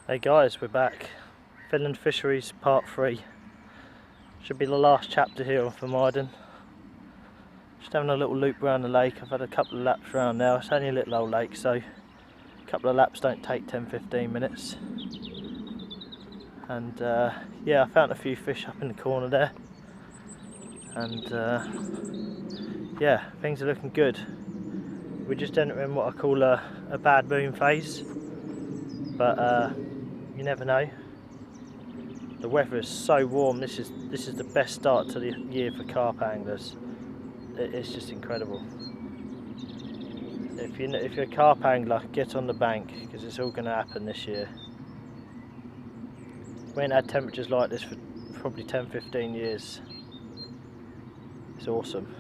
Hey guys, we're back. Fenland Fisheries Part 3. Should be the last chapter here on Fenland. Just having a little loop around the lake. I've had a couple of laps around now. It's only a little old lake, so a couple of laps don't take 10-15 minutes. And yeah, I found a few fish up in the corner there. And yeah, things are looking good. We're just entering what I call a bad moon phase. But you never know. The weather is so warm. This is the best start to the year for carp anglers. It's just incredible. If you're a carp angler, get on the bank because it's all going to happen this year. We ain't had temperatures like this for probably 10-15 years. It's awesome.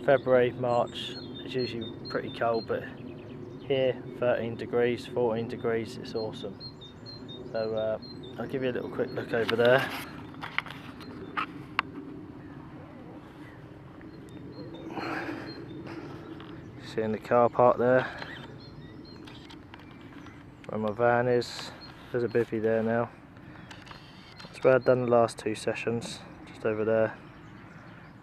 February, March, it's usually pretty cold, but here 13 degrees, 14 degrees, it's awesome. So I'll give you a little quick look over there. Seeing the car park there, where my van is. There's a bivvy there now. That's where I've done the last two sessions, just over there.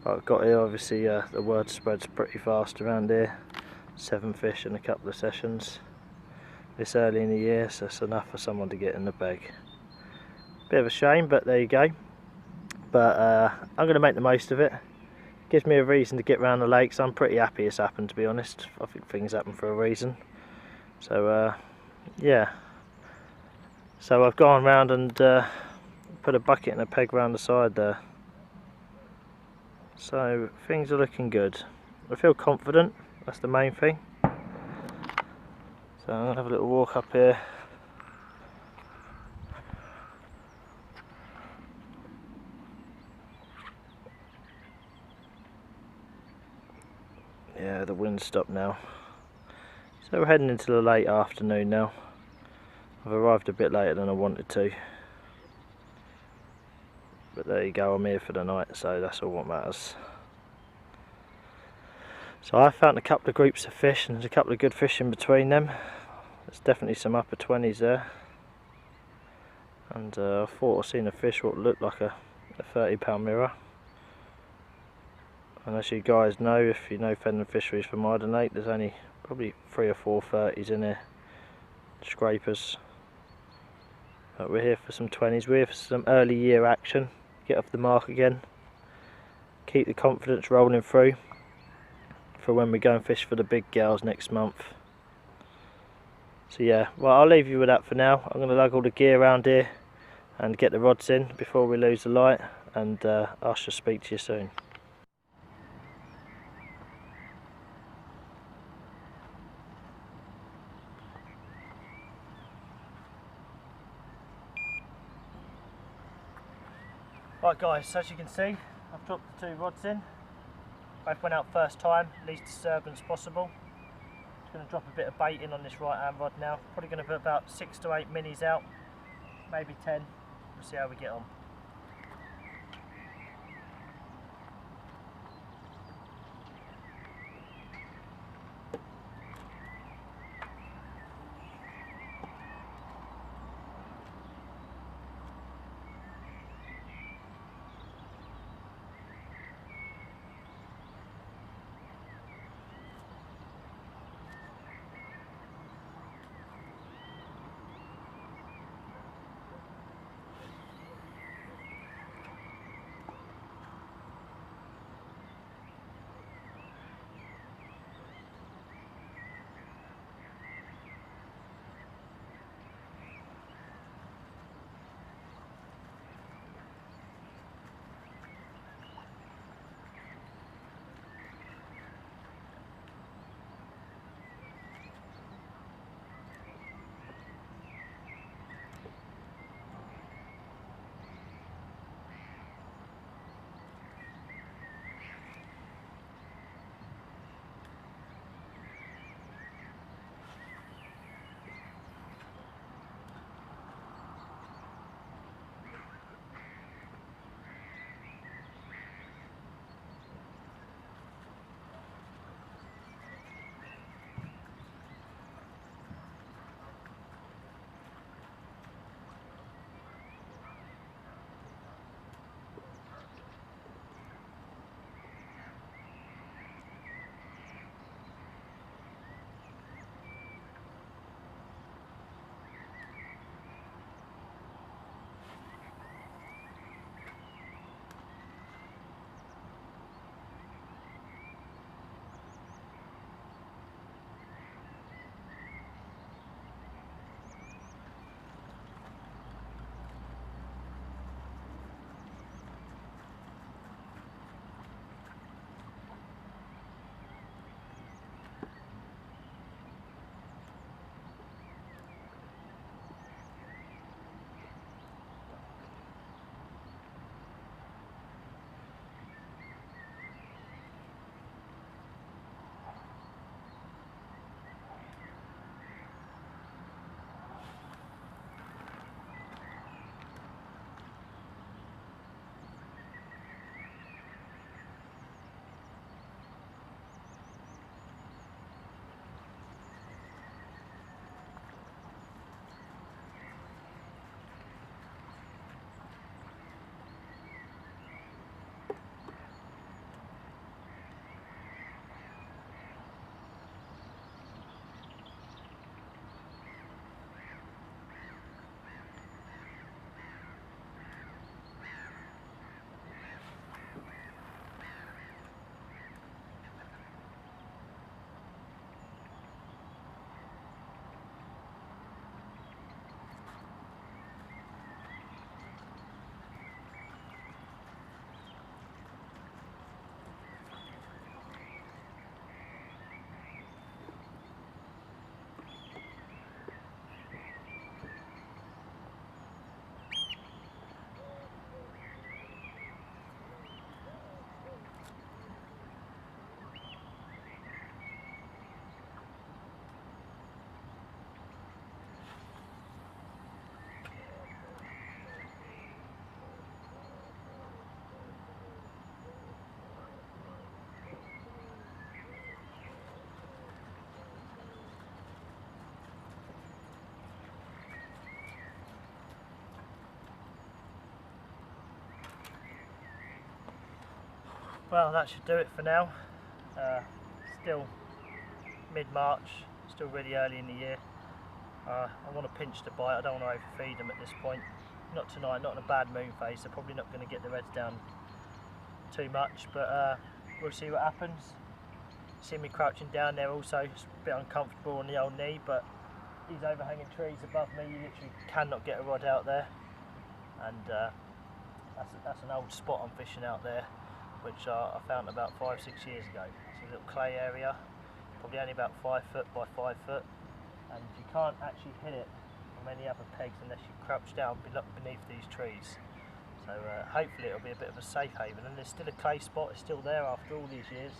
But I've got here, obviously the word spreads pretty fast around here. 7 fish in a couple of sessions. This early in the year, so it's enough for someone to get in the bag. Bit of a shame, but there you go. But I'm going to make the most of it. Gives me a reason to get round the lakes. I'm pretty happy it's happened, to be honest. I think things happen for a reason. So yeah. So I've gone round and put a bucket and a peg round the side there. So things are looking good. I feel confident, that's the main thing. So I'm going to have a little walk up here. Yeah, the wind's stopped now. So we're heading into the late afternoon now. I've arrived a bit later than I wanted to. But there you go, I'm here for the night, so that's all what matters. So I found a couple of groups of fish, and there's a couple of good fish in between them. There's definitely some upper 20s there. And I thought I seen a fish what looked like a 30-pound mirror. And as you guys know, if you know Fenland fisheries from Iden Lake, there's only probably 3 or 4 30s in here. Scrapers. But we're here for some 20s, we're here for some early year action. Get off the mark again. Keep the confidence rolling through for when we go and fish for the big girls next month. So yeah, well, I'll leave you with that for now. I'm going to lug all the gear around here and get the rods in before we lose the light, and I shall speak to you soon. Right guys, so as you can see, I've dropped the 2 rods in. Both went out first time, least disturbance possible. Just going to drop a bit of bait in on this right hand rod now. Probably going to put about 6 to 8 minis out, maybe 10. We'll see how we get on. Well, that should do it for now. Still mid-March, still really early in the year. I want to pinch the bite, I don't want to overfeed them at this point. Not tonight, not in a bad moon phase, they're probably not going to get the reds down too much, but we'll see what happens. See me crouching down there also, it's a bit uncomfortable on the old knee, but these overhanging trees above me, you literally cannot get a rod out there. And that's an old spot I'm fishing out there, which I found about 5-6 years ago. It's a little clay area, probably only about 5 foot by 5 foot, and you can't actually hit it from any other pegs unless you crouch down beneath these trees. So hopefully it'll be a bit of a safe haven, and there's still a clay spot, it's still there after all these years,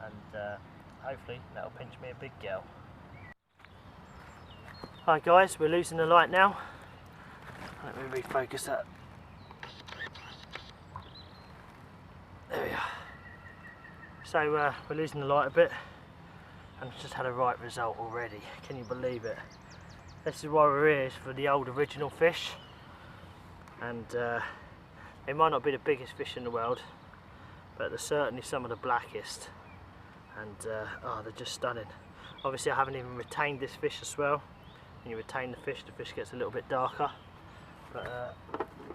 and hopefully that'll pinch me a big gal. Hi guys, we're losing the light now. Let me refocus that. There we are. So we're losing the light a bit, and just had a right result already. Can you believe it? This is why we're here, is for the old original fish. And they might not be the biggest fish in the world, but they're certainly some of the blackest. And oh, they're just stunning. Obviously I haven't even retained this fish as well. When you retain the fish gets a little bit darker. But,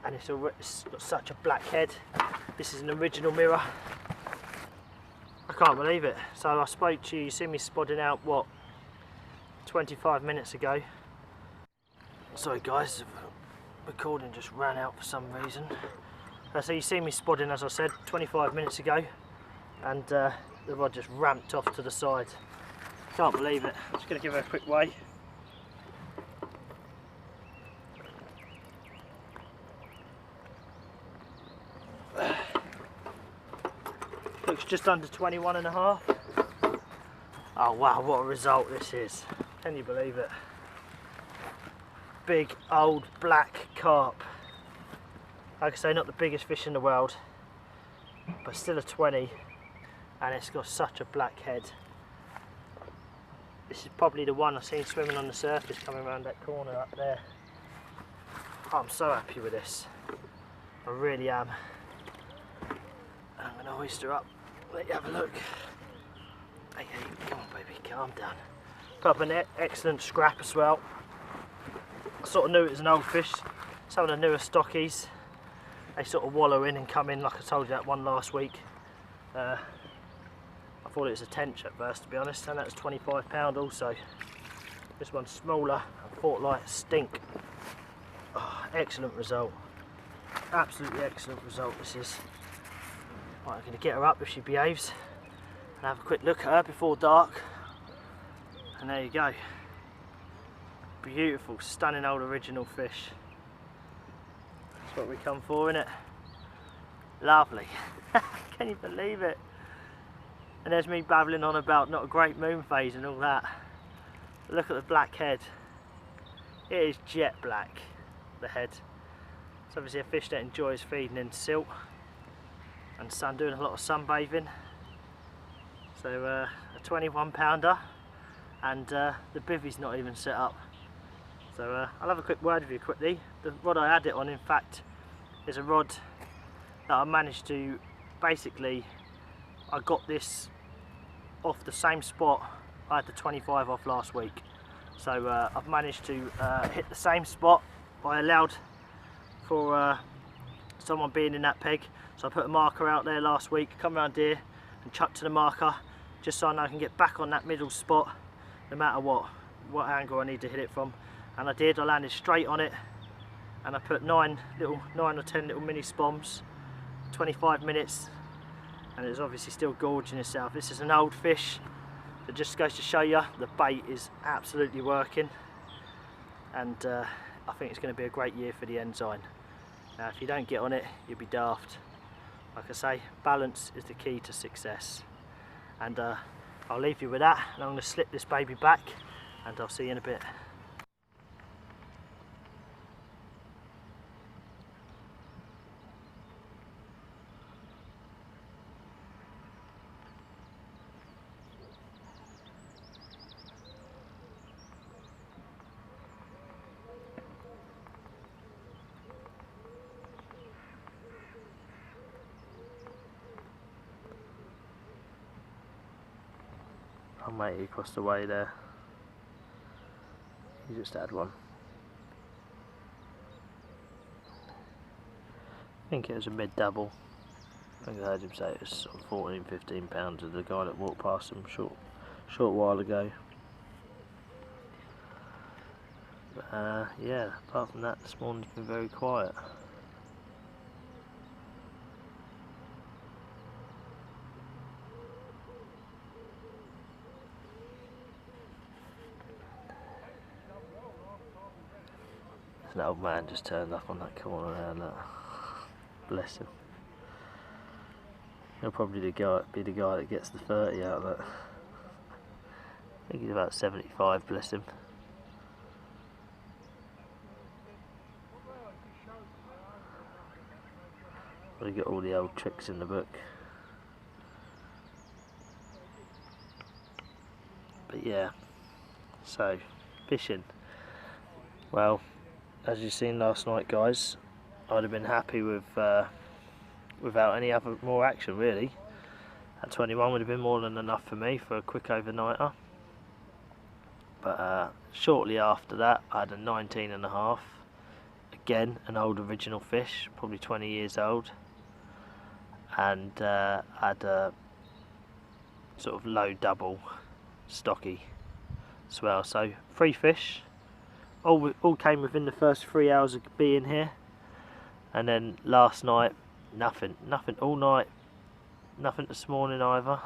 and it's got such a black head. This is an original mirror. I can't believe it. So I spoke to you, you see me spodding out, what, 25 minutes ago. Sorry guys, the recording just ran out for some reason. So you see me spodding, as I said, 25 minutes ago, and the rod just ramped off to the side. Can't believe it. Just going to give it a quick weigh. Looks just under 21.5. Oh wow, what a result this is. Can you believe it? Big old black carp. Like I say, not the biggest fish in the world, but still a 20, and it's got such a black head. This is probably the one I've seen swimming on the surface coming around that corner up there. Oh, I'm so happy with this. I really am. I'm going to hoist her up, let you have a look. Hey, come on baby, calm down. Put up an excellent scrap as well. I sort of knew it was an old fish. Some of the newer stockies, they sort of wallow in and come in, like I told you that one last week. I thought it was a tench at first, to be honest, and that was £25 also. This one's smaller, I thought like stink. Oh, excellent result. Absolutely excellent result this is. Right, I'm going to get her up if she behaves and have a quick look at her before dark. And there you go. Beautiful, stunning old original fish. That's what we come for, innit? Lovely. Can you believe it? And there's me babbling on about not a great moon phase and all that. Look at the black head. It is jet black, the head. It's obviously a fish that enjoys feeding in silt and sun, doing a lot of sunbathing. So a 21 pounder, and the bivvy's not even set up. So I'll have a quick word with you quickly. The rod I had it on, in fact, is a rod that I managed to, basically, I got this off the same spot I had the 25 off last week. So I've managed to hit the same spot. I allowed for someone being in that peg, so I put a marker out there last week, come around here and chuck to the marker, just so I know I can get back on that middle spot no matter what angle I need to hit it from. And I did. I landed straight on it, and I put 9 or 10 little mini spoms, 25 minutes, and it's obviously still gorging itself. This is an old fish. It just goes to show you the bait is absolutely working, and I think it's going to be a great year for the Ensign. Now if you don't get on it, you'll be daft. Like I say, balance is the key to success, and I'll leave you with that, and I'm going to slip this baby back, and I'll see you in a bit. matey across the way there. He just had one. I think it was a mid-double. I think I heard him say it was sort of 14-15 pounds of the guy that walked past him short while ago. But yeah, apart from that, this morning's been very quiet. An old man just turned up on that corner there, look. Bless him. He'll probably be the guy that gets the 30 out of it. I think he's about 75, bless him. We got all the old tricks in the book. But yeah, so fishing. Well, as you've seen last night, guys, I'd have been happy with without any more action really. At 21 would have been more than enough for me for a quick overnighter. But shortly after that, I had a 19.5. Again, an old original fish, probably 20 years old, and had a sort of low double, stocky as well. So 3 fish. All came within the first 3 hours of being here, and then last night nothing all night, nothing this morning either.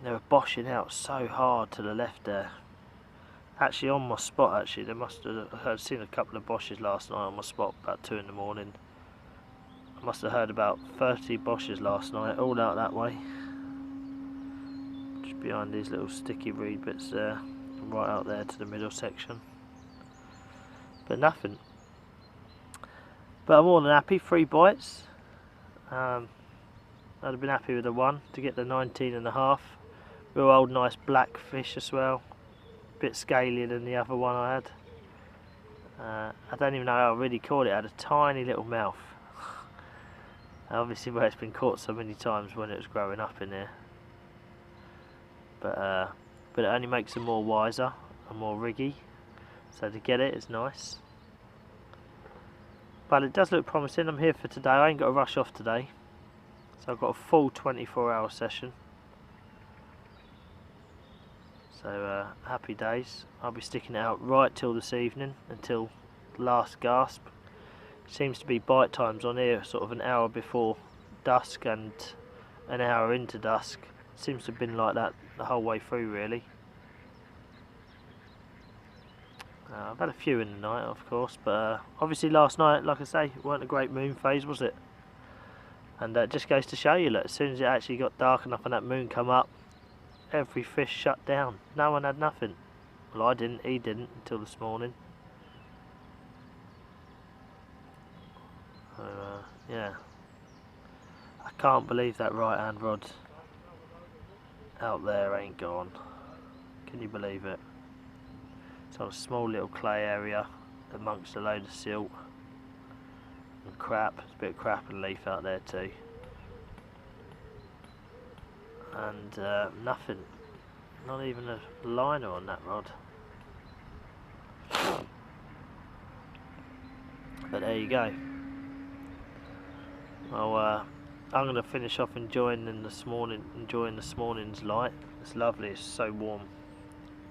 They were boshing out so hard to the left there. Actually on my spot, actually they must have. I'd seen a couple of boshes last night on my spot about 2 in the morning. I must have heard about 30 boshes last night, all out that way, just behind these little sticky reed bits there. Right out there to the middle section, but nothing. But I'm more than happy. 3 bites. I'd have been happy with the one to get the 19.5. Real old nice black fish as well, a bit scalier than the other one I had. I don't even know how I really caught it. It had a tiny little mouth. Obviously where it's been caught so many times when it was growing up in here, but it only makes them more wiser and more riggy, so to get it is nice. But it does look promising. I'm here for today. I ain't got to rush off today, so I've got a full 24-hour session, so happy days. I'll be sticking it out right till this evening, until last gasp. Seems to be bite times on here sort of an hour before dusk and an hour into dusk. Seems to have been like that the whole way through really. I've had a few in the night of course, but obviously last night, like I say, weren't a great moon phase, was it? And it just goes to show you, look, as soon as it actually got dark enough and that moon come up, every fish shut down. No one had nothing. Well, I didn't, he didn't until this morning. So yeah, I can't believe that right hand rod out there ain't gone. Can you believe it? It's on a small little clay area amongst a load of silt and crap. There's a bit of crap and leaf out there too. And nothing. Not even a liner on that rod. But there you go. Well, I'm going to finish off enjoying this morning's light. It's lovely, it's so warm.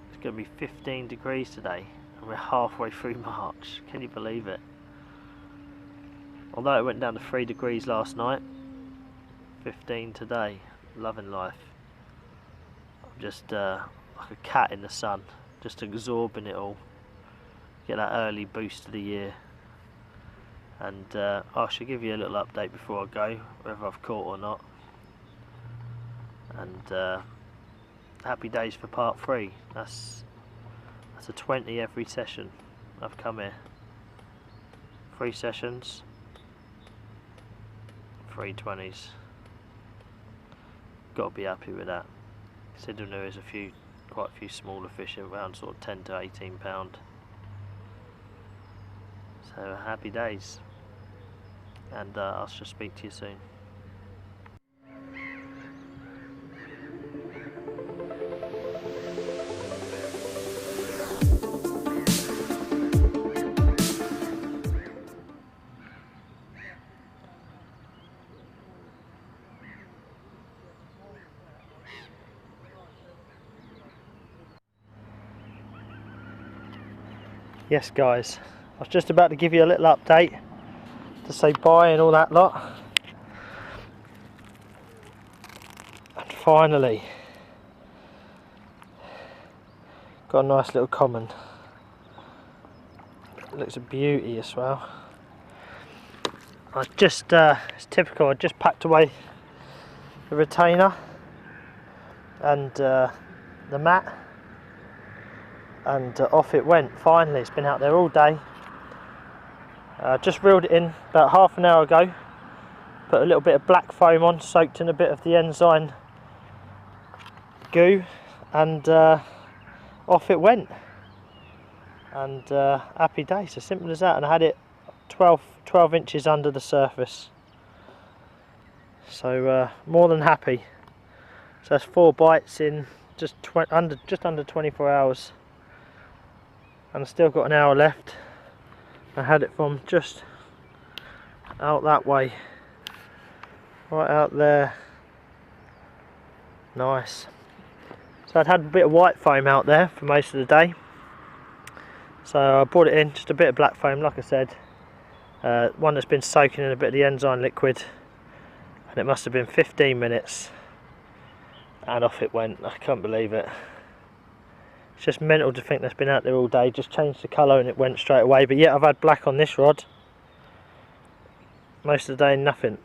It's going to be 15 degrees today, and we're halfway through March. Can you believe it? Although it went down to 3 degrees last night, 15 today. Loving life. I'm just like a cat in the sun, just absorbing it all. Get that early boost of the year. And I should give you a little update before I go, whether I've caught or not. And happy days for part 3. That's a 20 every session I've come here. 3 sessions, 3 20s. Got to be happy with that. Considering there is quite a few smaller fish around, sort of 10 to 18 pound. So happy days. And I shall speak to you soon. Yes guys, I was just about to give you a little update to say bye and all that lot. And finally got a nice little common. It looks a beauty as well. I just, it's typical, I just packed away the retainer and the mat, and off it went. Finally, it's been out there all day. Just reeled it in about half an hour ago, put a little bit of black foam on, soaked in a bit of the enzyme goo, and off it went. And happy days, as simple as that. And I had it 12 inches under the surface, so more than happy. So that's 4 bites in just under 24 hours, and I've still got an hour left. I had it from just out that way, right out there. Nice. So I'd had a bit of white foam out there for most of the day, so I brought it in, just a bit of black foam, like I said, one that's been soaking in a bit of the enzyme liquid, and it must have been 15 minutes, and off it went. I can't believe it. It's just mental to think that's been out there all day. Just changed the colour and it went straight away. But yeah, I've had black on this rod most of the day, nothing,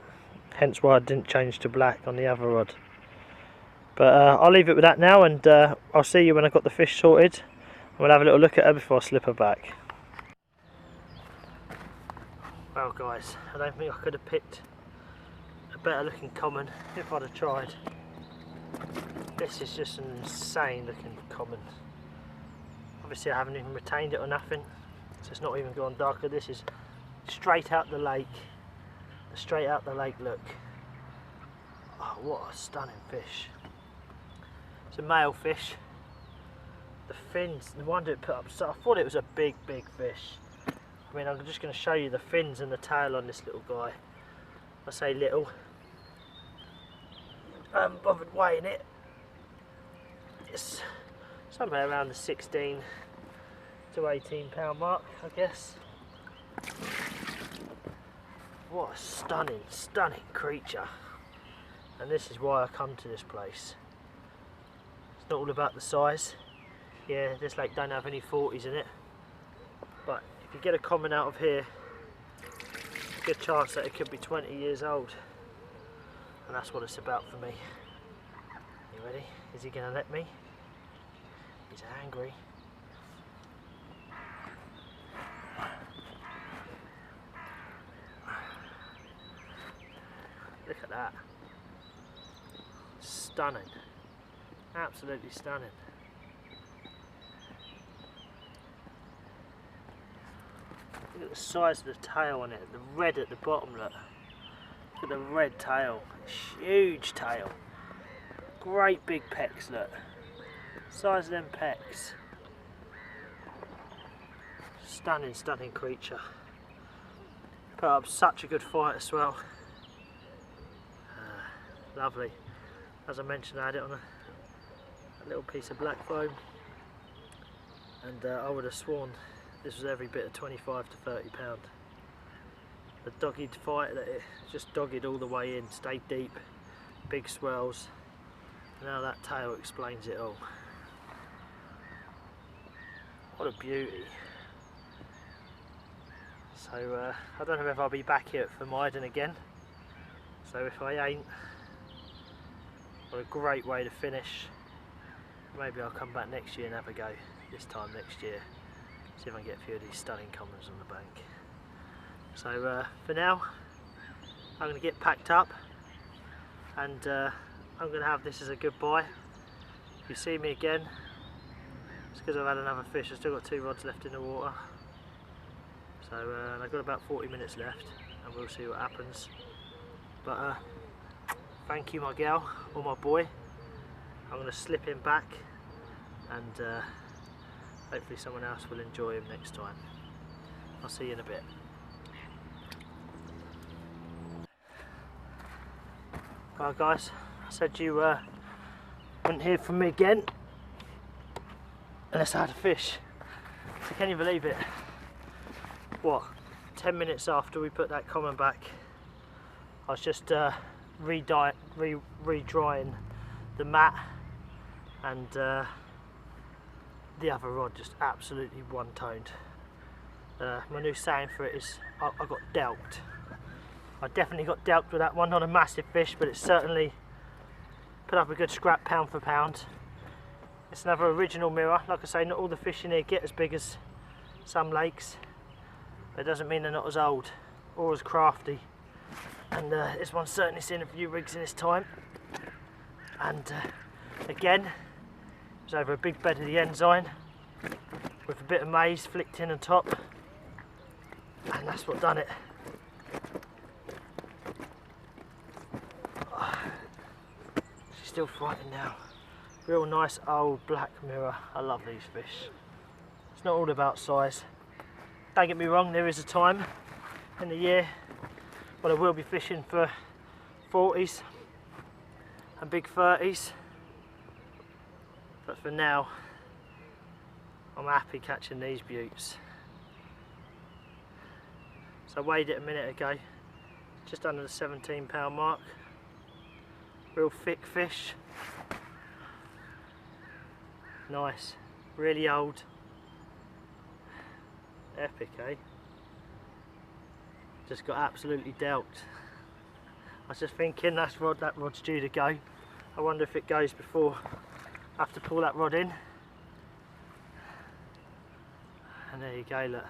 hence why I didn't change to black on the other rod. But I'll leave it with that now, and I'll see you when I've got the fish sorted. We'll have a little look at her before I slip her back. Well guys, I don't think I could have picked a better looking common if I'd have tried. This is just an insane looking common. Obviously I haven't even retained it or nothing, so it's not even gone darker. This is straight out the lake. The straight out the lake look. Oh, what a stunning fish. It's a male fish. The fins, the one that put up, so I thought it was a big fish. I mean, I'm just going to show you the fins and the tail on this little guy. I say little. I haven't bothered weighing it. It's somewhere around the 16 to 18 pound mark, I guess. What a stunning creature. And this is why I come to this place. It's not all about the size. Yeah, this lake don't have any 40s in it, but if you get a common out of here, good chance that it could be 20 years old, and that's what it's about for me. You ready? Is he going to let me? He's angry. Look at that. Stunning. Absolutely stunning. Look at the size of the tail on it, the red at the bottom, look. Look at the red tail, huge tail. Great big pecs, look. Size of them pecs. Stunning creature. Put up such a good fight as well. Lovely. As I mentioned, I had it on a little piece of black foam, and I would have sworn this was every bit of 25 to 30 pound. The dogged fight that it just dogged all the way in, stayed deep, big swells. Now that tail explains it all. What a beauty. So I don't know if I'll be back here for Myden again. So if I ain't, what a great way to finish. Maybe I'll come back next year and have a go this time next year. See if I can get a few of these stunning commons on the bank. So for now, I'm going to get packed up, and I'm going to have this as a goodbye. If you see me again, it's because I've had another fish. I've still got 2 rods left in the water. So I've got about 40 minutes left, and we'll see what happens. But thank you, my gal, or my boy. I'm going to slip him back, and hopefully someone else will enjoy him next time. I'll see you in a bit. Right guys, I said you wouldn't hear from me again unless I had a fish. So can you believe it? What, 10 minutes after we put that common back, I was just re-drying the mat, and the other rod just absolutely one-toned. My new saying for it is I got dealt. I definitely got dealt with that one. Not a massive fish, but it certainly put up a good scrap pound for pound. It's another original mirror. Like I say, not all the fish in here get as big as some lakes, but it doesn't mean they're not as old or as crafty. And this one's certainly seen a few rigs in its time. And again, it was over a big bed of the enzyme with a bit of maize flicked in on top, and that's what done it. She's still fighting now. Real nice old black mirror. I love these fish. It's not all about size. Don't get me wrong, there is a time in the year when I will be fishing for 40s and big 30s, but for now I'm happy catching these beauts. So I weighed it a minute ago, just under the 17-pound mark. Real thick fish. Nice, really old. Epic, eh? Just got absolutely dealt. I was just thinking that rod's due to go. I wonder if it goes before I have to pull that rod in. And there you go, look.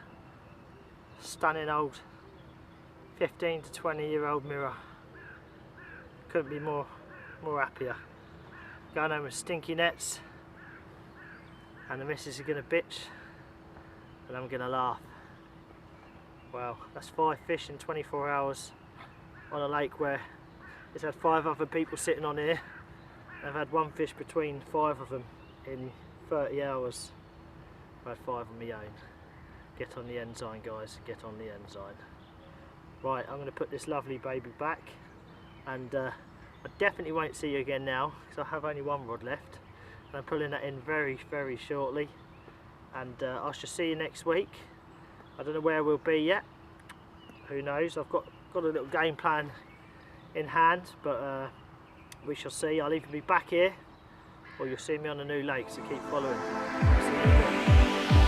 Stunning old 15 to 20-year-old mirror. Couldn't be more happier. Going home with stinky nets, and the missus is going to bitch, and I'm going to laugh. Wow, that's 5 fish in 24 hours on a lake where it's had 5 other people sitting on here. I've had 1 fish between 5 of them in 30 hours. I've had 5 on my own. Get on the enzyme, guys, get on the enzyme. Right, I'm going to put this lovely baby back, and I definitely won't see you again now because I have only 1 rod left, and I'm pulling that in very, very shortly, and I shall see you next week. I don't know where we'll be yet, who knows. I've got a little game plan in hand, but we shall see. I'll either be back here or you'll see me on a new lake, so keep following. See you again.